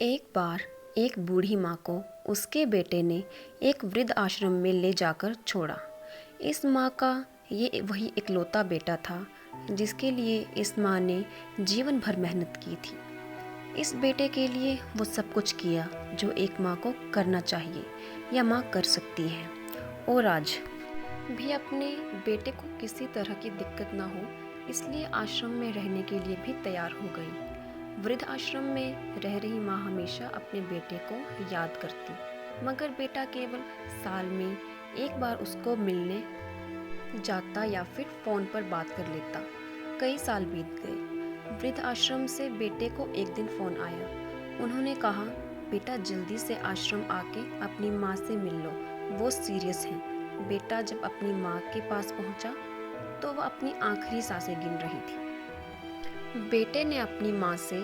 एक बार एक बूढ़ी माँ को उसके बेटे ने एक वृद्ध आश्रम में ले जाकर छोड़ा। इस माँ का ये वही इकलौता बेटा था जिसके लिए इस माँ ने जीवन भर मेहनत की थी। इस बेटे के लिए वो सब कुछ किया जो एक माँ को करना चाहिए या माँ कर सकती है। और आज भी अपने बेटे को किसी तरह की दिक्कत ना हो इसलिए आश्रम में रहने के लिए भी तैयार हो गई। वृद्ध आश्रम में रह रही माँ हमेशा अपने बेटे को याद करती, मगर बेटा केवल साल में एक बार उसको मिलने जाता या फिर फ़ोन पर बात कर लेता। कई साल बीत गए। वृद्ध आश्रम से बेटे को एक दिन फ़ोन आया। उन्होंने कहा, बेटा जल्दी से आश्रम आके अपनी माँ से मिल लो, वो सीरियस हैं। बेटा जब अपनी माँ के पास पहुँचा तो वह अपनी आखिरी सांसें गिन रही थी। बेटे ने अपनी माँ से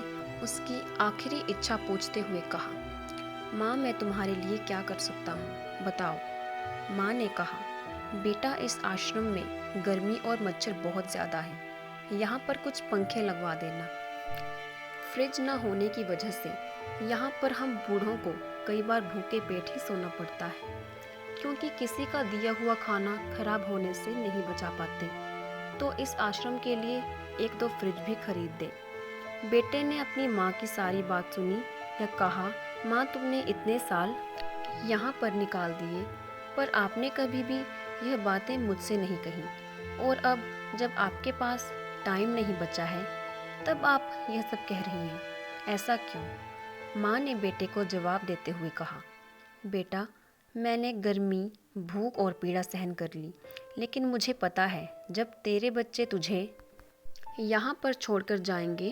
उसकी आखिरी इच्छा पूछते हुए कहा, माँ मैं तुम्हारे लिए क्या कर सकता हूँ, बताओ। माँ ने कहा, बेटा इस आश्रम में गर्मी और मच्छर बहुत ज़्यादा है, यहाँ पर कुछ पंखे लगवा देना। फ्रिज न होने की वजह से यहाँ पर हम बूढ़ों को कई बार भूखे पेट ही सोना पड़ता है, क्योंकि किसी का दिया हुआ खाना खराब होने से नहीं बचा पाते, तो इस आश्रम के लिए एक दो फ्रिज भी खरीद दे। बेटे ने अपनी माँ की सारी बात सुनी या कहा, माँ तुमने इतने साल यहाँ पर निकाल दिए पर आपने कभी भी यह बातें मुझसे नहीं कही, और अब जब आपके पास टाइम नहीं बचा है तब आप यह सब कह रही हैं, ऐसा क्यों? माँ ने बेटे को जवाब देते हुए कहा, बेटा मैंने गर्मी, भूख और पीड़ा सहन कर ली, लेकिन मुझे पता है जब तेरे बच्चे तुझे यहाँ पर छोड़कर जाएंगे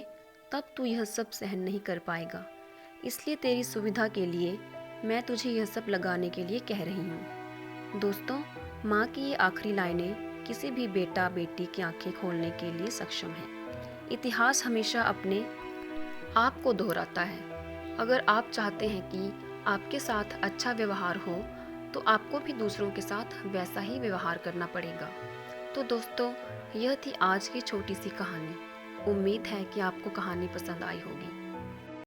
तब तू यह सब सहन नहीं कर पाएगा। इसलिए तेरी सुविधा के लिए मैं तुझे यह सब लगाने के लिए कह रही हूँ। दोस्तों, माँ की ये आखिरी लाइनें किसी भी बेटा बेटी की आंखें खोलने के लिए सक्षम है। इतिहास हमेशा अपने आप को दोहराता है। अगर आप चाहते हैं कि आपके साथ अच्छा व्यवहार हो तो आपको भी दूसरों के साथ वैसा ही व्यवहार करना पड़ेगा। तो दोस्तों, यह थी आज की छोटी सी कहानी। उम्मीद है कि आपको कहानी पसंद आई होगी।